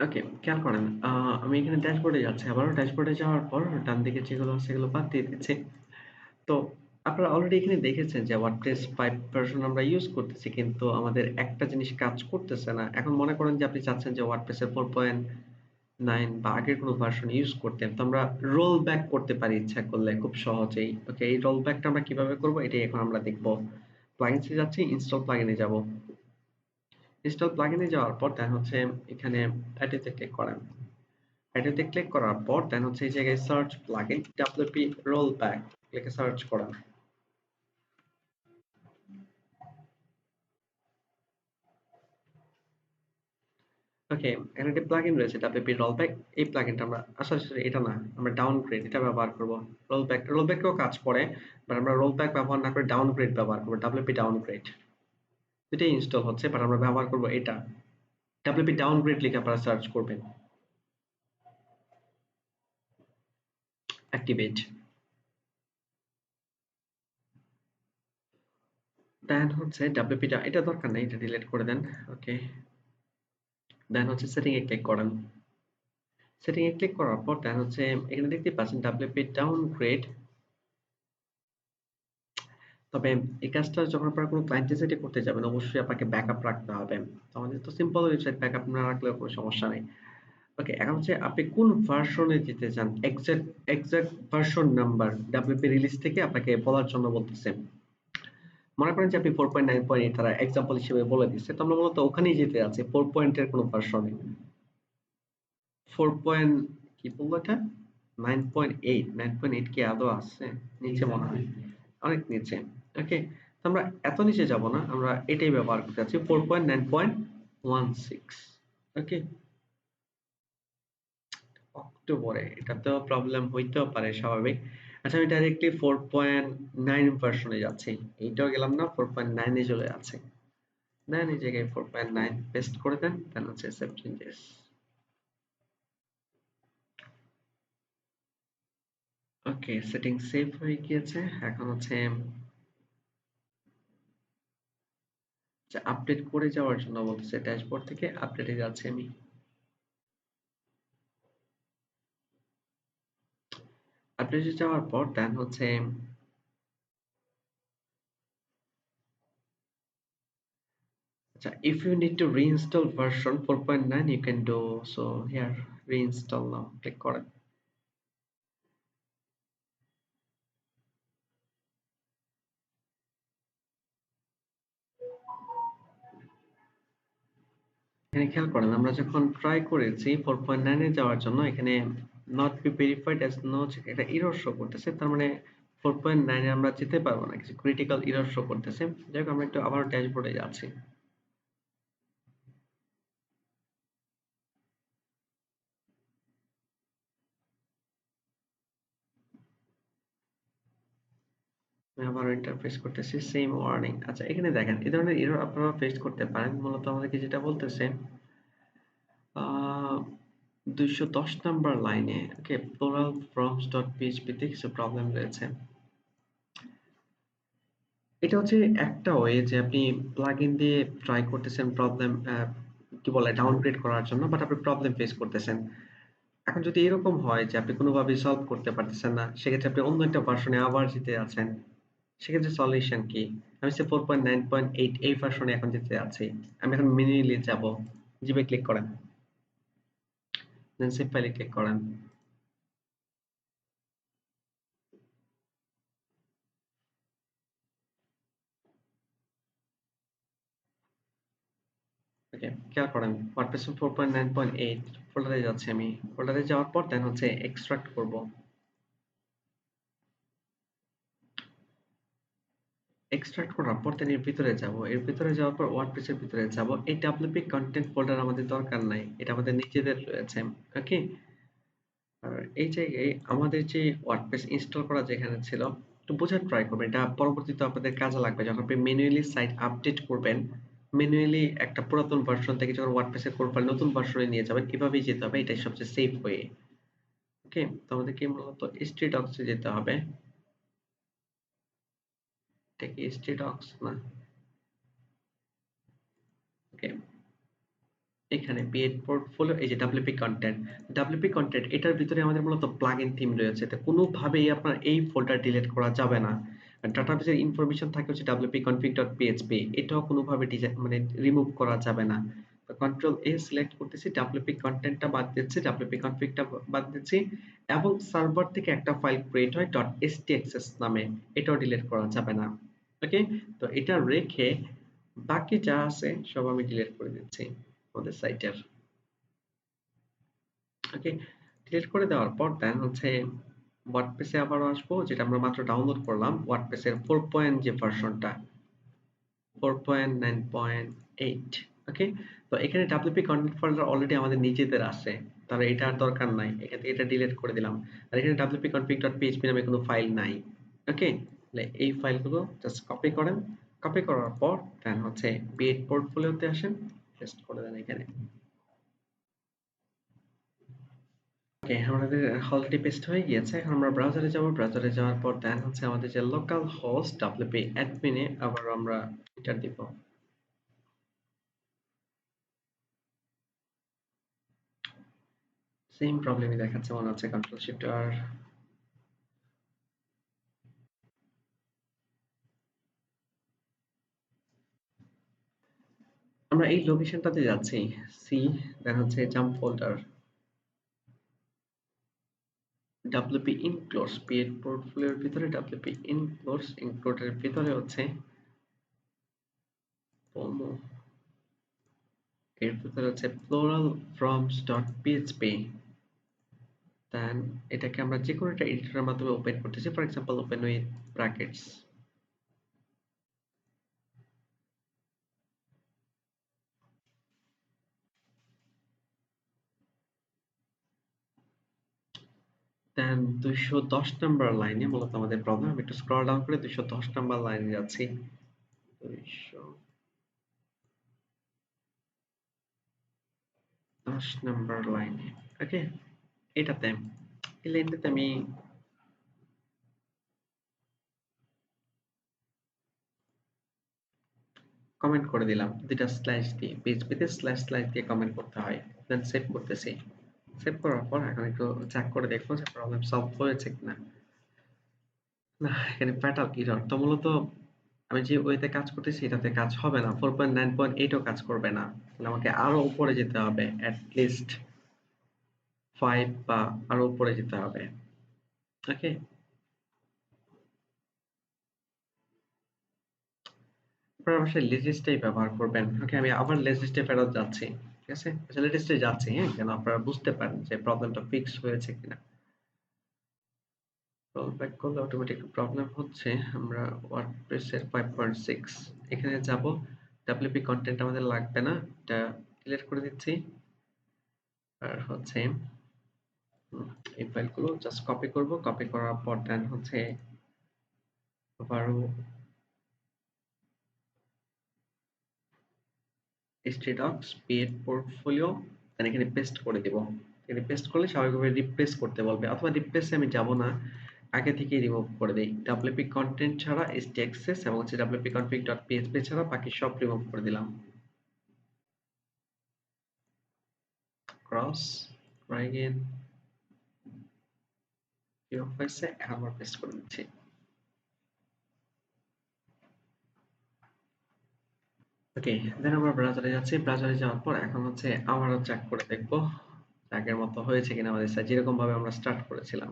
ওকে, খেয়াল করেন। আমি এখানে ড্যাশবোর্ডে যাচ্ছি। আবারও ড্যাশবোর্ডে যাওয়ার পর ডান দিকে যেগুলো আছে সেগুলো বাদ দিয়ে দিচ্ছি। তো আপনারা অলরেডি এখানে দেখেছেন যে WordPress 5 ভার্সন আমরা ইউজ করতেছি, কিন্তু আমাদের একটা জিনিস কাজ করতেছে না। এখন মনে করেন যে আপনি চাচ্ছেন যে WordPress এর 4.9 বা আগের কোনো ভার্সন ইউজ করতে। তো আমরা রোল ব্যাক করতে পারি ইচ্ছা করলে খুব সহজেই। ওকে, এই রোল ব্যাকটা আমরা কিভাবে করব এটাই এখন আমরা দেখব। প্লাগইনস এ যাচ্ছি, ইনস্টল প্লাগইন এ যাব। ইনস্টল প্লাগইন এ যাওয়ার পর দেন হচ্ছে এখানে অ্যাড তে ক্লিক করেন। অ্যাড তে ক্লিক করার পর দেন হচ্ছে এই জায়গায় search plugin WP roll back লিখে সার্চ করেন। ওকে, এখানে একটি প্লাগইন রয়েছে WP রোলব্যাক। এই প্লাগইনটা আমরা সরি এটা না, আমরা ডাউনগ্রেড এটা ব্যবহার করব। রোলব্যাকেও কাজ করে, বাট আমরা রোলব্যাক ব্যবহার না করে ডাউনগ্রেড ব্যবহার করব। WP ডাউনগ্রেড এটাই ইনস্টল হচ্ছে, বাট আমরা ব্যবহার করব এটা। WP ডাউনগ্রেড লিখে আপনারা সার্চ করবেন। অ্যাক্টিভেট দেন হচ্ছে WP এটা দরকার নেই, এটা ডিলিট করে দেন। ওকে, দেন হচ্ছে সেটিং এ ক্লিক করেন। সেটিং এ ক্লিক করার পর দেন হচ্ছে এখানে দেখতে পাচ্ছেন WP ডাউনগ্রেড। তবে এই কাজটা যখন আপনারা কোনো ক্লায়েন্ট সাইটে করতে যাবেন অবশ্যই আপনাকে ব্যাকআপ রাখতে হবে। তো আমাদের তো সিম্পল ওয়েবসাইট, ব্যাকআপ না রাখলেও কোনো সমস্যা নেই। ওকে, এখন হচ্ছে আপনি কোন ভার্সনে যেতে চান, exact version number WP release থেকে আপনাকে বলার জন্য বলতেছে। মনে করেন যে আপনি 4.9.8 তারা এক্সাম্পল হিসেবে বলে দিচ্ছে, তো আমরা মূলত ওখানেই যেতে আছি 4 পয়েন্টের কোনো ভার্সনে। 4 পয়েন্ট কি বলবো এটা, 9.8 9.8 কি আদৌ আছে? নিচে মনে হয়, অনেক নিচে। ওকে, তো আমরা এত নিচে যাব না, আমরা এটাই ব্যবহার করতে যাচ্ছি 4.9.16। ওকে, অক্টোবরে এটাতেও প্রবলেম হইতেও পারে, স্বাভাবিক। আচ্ছা, আমি ডাইরেক্টলি 4.9 ভার্সনে যাচ্ছি। এইটাও গেলাম না, 4.9 এ চলে যাচ্ছে। দেন এই জায়গায় 4.9 পেস্ট করে দেন, দেন হচ্ছে সেভ চেঞ্জেস। ওকে, সেটিং সেভ হয়ে গিয়েছে। এখন হচ্ছে আপডেট করে যাওয়ার জন্য বলতেছে, ড্যাশবোর্ড থেকে আপডেটে যাচ্ছি আমি। আপডেটে যাওয়ার পর দেন হচ্ছে আচ্ছা, if you need to reinstall version 4.9 you can do so here, reinstall now click করেন। এখানে খেয়াল করেন, আমরা যখন ট্রাই করেছি 4.9 এ যাওয়ার জন্য, এখানে not be verified as no এটা এরর শো করতেছে, তার মানে 4.9 এ আমরা যেতে পারবো না, কিছু ক্রিটিক্যাল এরর শো করতেছে। যাই হোক, আমরা একটু আবার ড্যাশবোর্ডে যাচ্ছি। আমি আবার ইন্টারফেস করতেছি, সেম ওয়ার্নিং। আচ্ছা, এখানে দেখেন এই ধরনের এরর আপনারা ফেস করতে পারেন। মূলত আমাদেরকে যেটা বলতেছে 210 নাম্বার লাইনে, ওকে, plural forms ডট পিএইচপি তে কিছু প্রবলেম রয়েছে। এটা হচ্ছে একটা ওয়ে যে আপনি প্লাগইন দিয়ে ট্রাই করতেছেন প্রবলেম কি বলে ডাউনগ্রেড করার জন্য, বাট আপনি প্রবলেম ফেস করতেছেন। এখন যদি এরকম হয় যে আপনি কোনোভাবেই সলভ করতে পারতেছেন না, সেক্ষেত্রে আপনি অন্য একটা ভার্সনে আবার যেতে আছেন, সেক্ষেত্রে সলিউশন কি? আমি সে 4.9.8 এই ভার্সনে এখন যেতে আছি। আমি এখন ম্যানুয়ালি যাব। জিপে ক্লিক করেন, দেন সেভ ফাইলে ক্লিক করেন। ওকে, খেয়াল করেন ওয়ার্ডপ্রেস 4.9.8 ফোল্ডারে যাচ্ছি আমি। ফোল্ডারে যাওয়ার পর দেন হচ্ছে এক্সট্রাক্ট করব। এক্সট্রাক্ট করার পর দেন এর ভিতরে যাব। এর ভিতরে যাওয়ার পর ওয়ার্ডপ্রেস এর ভিতরে যাব। এই ডব্লিউপি কন্টেন্ট ফোল্ডার আমাদের দরকার নাই, এটা আমাদের নিজেদের রয়েছে। ওকে, আর এই জায়গায় আমাদের যে ওয়ার্ডপ্রেস ইনস্টল করা যেখানে ছিল, একটু বোঝার ট্রাই করবেন, এটা পরবর্তীতে আপনাদের কাজে লাগবে যখন আপনি ম্যানুয়ালি সাইট আপডেট করবেন। ম্যানুয়ালি একটা পুরাতন ভার্সন থেকে যখন ওয়ার্ডপ্রেসের কোড ফাইল নতুন ভার্সনে নিয়ে যাবেন, এভাবেই যেতে হবে, এটাই সবচেয়ে সেফ ওয়ে। ওকে, তো আমাদেরকে মূলত htdocs এ যেতে হবে। এটা কি htdocs না? ওকে, এখানে পেইড পোর্টফোলিও, এই যে ডব্লিউপি কন্টেন্ট, ডব্লিউপি কন্টেন্ট এটার ভিতরে আমাদের মূলত প্লাগইন থিম রয়েছে, তো কোনোভাবেই আপনার এই ফোল্ডার ডিলিট করা যাবে না। ডাটাবেসের ইনফরমেশন থাকে হচ্ছে wp config.php, এটাও কোনোভাবে মানে রিমুভ করা যাবে না। তো কন্ট্রোল এ সিলেক্ট করতেছি, wp কন্টেন্টটা বাদ দিচ্ছি, wp config-টা বাদ দিচ্ছি, এবং সার্ভার থেকে একটা ফাইল ক্রিয়েট হয় .htaccess নামে, এটাও ডিলিট করা যাবে না। ওকে, তো এটা রেখে বাকি যা আছে সব আমি ডিলিট করে দিচ্ছি আমাদের সাইটের। ওকে, ডিলিট করে দেওয়ার পর দেন হচ্ছে ওয়ার্ডপ্রেসে আবারও আসবো, যেটা আমরা মাত্র ডাউনলোড করলাম, ওয়ার্ডপ্রেসের 4 পয়েন্ট যে ভার্সনটা, 4.9.8। ওকে, তো এখানে wp কন্টেন্ট ফোল্ডার অলরেডি আমাদের নিজেদের আছে, তাহলে এটা আর দরকার নাই, এখান থেকে এটা ডিলিট করে দিলাম। আর এখানে wp config.php নামে কোনো ফাইল নাই। ওকে, তাহলে এই ফাইলগুলো জাস্ট কপি করেন, কপি করার পর দেন হচ্ছে বিএড পোর্টফোলিওতে আসেন, পেস্ট করে দেন এখানে। ওকে, আমাদের অলরেডি পেস্ট হয়ে গিয়েছে। এখন আমরা ব্রাউজারে যাব, ব্রাউজারে যাওয়ার পর দেন হচ্ছে আমাদের যে লোকাল হোস্ট wp অ্যাডমিনে আবার আমরা এন্টার দিব। সেম প্রবলেমই দেখাচ্ছে মনে হচ্ছে, কন্ট্রোল শিফট আর। আমরা এই লোকেশনটাতে যাচ্ছি, সি, দেন হচ্ছে জাম্প ফোল্ডার, wp ইনক্লোডস, পিএড পোর্টফোলিওর ভিতরে wp ইনক্লোডস, ইনক্লুডের ভিতরে হচ্ছে পোমো, এর ভিতরে হচ্ছে plural forms dot PHP. Then এটাকে আমরা যে কোনো একটা এডিটরের মাধ্যমে ওপেন করতেছি, for example open with brackets. Then 210 number লাইনে মূলত আমাদের প্রবলেম, আমি একটু স্ক্রল ডাউন করে 210 নাম্বার লাইনে যাচ্ছি। 210 নাম্বার লাইনে। ওকে, এটাতে, এই লাইনটাতে আমি কমেন্ট করে দিলাম দুইটা স্ল্যাশ দিয়ে, পিএইচপিতে স্ল্যাশ স্ল্যাশ দিয়ে কমেন্ট করতে হয়। দেন সেভ করতেছি, সেভ করার পর এখন একটু চেক করে দেখবো যে প্রবলেম সলভ হয়েছে কিনা। না, এখানে ফ্যাটাল এরর, তো মূলত আমি যে ওয়েতে কাজ করতেছি এটাতে কাজ হবে না, 4.9.8ও কাজ করবে না, তাহলে আমাকে আরো উপরে যেতে হবে, অ্যাট লিস্ট 5 বা আরো উপরে যেতে হবে। ওকে, আপনারা অবশ্যই লেটেস্টটাই ব্যবহার করবেন। ওকে, আমি আবার লেটেস্টে ফেরত যাচ্ছি। ঠিক আছে, আচ্ছা লেটেস্টে যাচ্ছি, হ্যাঁ, যেন আপনারা বুঝতে পারেন যে প্রবলেমটা ফিক্স হয়েছে কিনা। রোল ব্যাক করলে অটোমেটিক প্রবলেম হচ্ছে। আমরা ওয়ার্ডপ্রেসের 5.6 এখানে যাব, wp কন্টেন্ট আমাদের লাগবে না, এটা ডিলিট করে দিচ্ছি। আর হচ্ছে এই ফাইলগুলো জাস্ট কপি করব, কপি করার পর দেন হচ্ছে আবারও htdocs create portfolio, দেন এখানে পেস্ট করে দেব। এখানে পেস্ট করলে স্বাভাবিকভাবে রিপ্লেস করতে বলবে, অথবা রিপ্লেসে আমি যাব না, আগে থেকেই রিমুভ করে দেই। wp কন্টেন্ট ছাড়া htaccess এবং হচ্ছে wp config.php ছাড়া বাকি সব রিমুভ করে দিলাম। ক্রস, ট্রাই এগেইন, রিমুভ হয়েছে, এখন আবার পেস্ট করে দিচ্ছি। ওকে, দেন আমরা ব্রাউজারে যাচ্ছি, ব্রাউজারে যাওয়ার পর এখন হচ্ছে আবারও চেক করে দেখবো আগের মতো হয়েছে কিনা আমাদের সাথে, যেরকম ভাবে আমরা স্টার্ট করেছিলাম।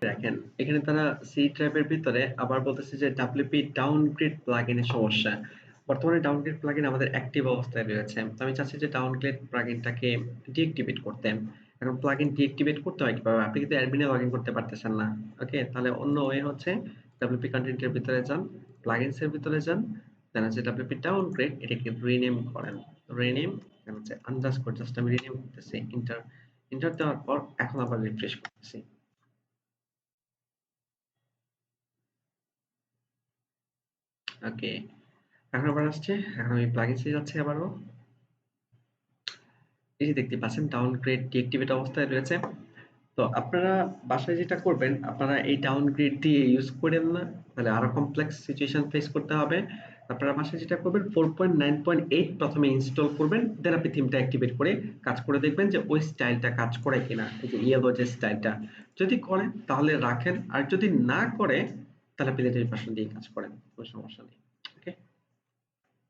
দেখেন এখানে তারা সি ট্র্যাপের ভিতরে আবার বলতেছে যে ডাব্লিউপি ডাউনগ্রেড প্লাগইনের সমস্যা। বর্তমানে ডাউনগ্রেড প্লাগইন আমাদের অ্যাক্টিভ অবস্থায় রয়েছে, তো আমি চাচ্ছি যে ডাউনগ্রেড প্লাগইনটাকে ডিঅ্যাক্টিভেট করতে। এখন প্লাগইন ডিঅ্যাক্টিভেট করতে হয় কিভাবে, আপনি কিন্তু অ্যাডমিনে লগ ইন করতে পারতেছেন না। ওকে, তাহলে অন্য ওয়ে হচ্ছে ডাব্লিউপি কন্টেন্টের ভিতরে যান, প্লাগইনস এর ভিতরে যান, দেন হচ্ছে ডাব্লিউপি ডাউনগ্রেড এটাকে রিনেম করেন, রিনেম, দেন হচ্ছে আন্ডারস্কোর, জাস্ট আমি রিনেম করতেছি, এন্টার, এন্টার দেওয়ার পর এখন আবার রিফ্রেশ করতেছি। ওকে, এখন আবার আসছে, এখন আমি প্লাগইনসে যাচ্ছি আবারও। এই যে দেখতে পাচ্ছেন ডাউনগ্রেড ডিঅ্যাক্টিভেট অবস্থায় রয়েছে। তো আপনারা বাসায় যেটা করবেন, আপনারা এই ডাউনগ্রেড দিয়ে ইউজ করেন না, তাহলে আরো কমপ্লেক্স সিচুয়েশন ফেস করতে হবে। আপনারা বাসায় যেটা করবেন 4.9.8 প্রথমে ইনস্টল করবেন, দেন আপনি থিমটা অ্যাক্টিভেট করে কাজ করে দেখবেন যে ওই স্টাইলটা কাজ করে কিনা, এই যে ইয়েলো যে স্টাইলটা। যদি করে তাহলে রাখেন, আর যদি না করে তাহলে আপনি লেটেস্ট ভার্সন দিয়ে কাজ করেন, কোনো সমস্যা নেই।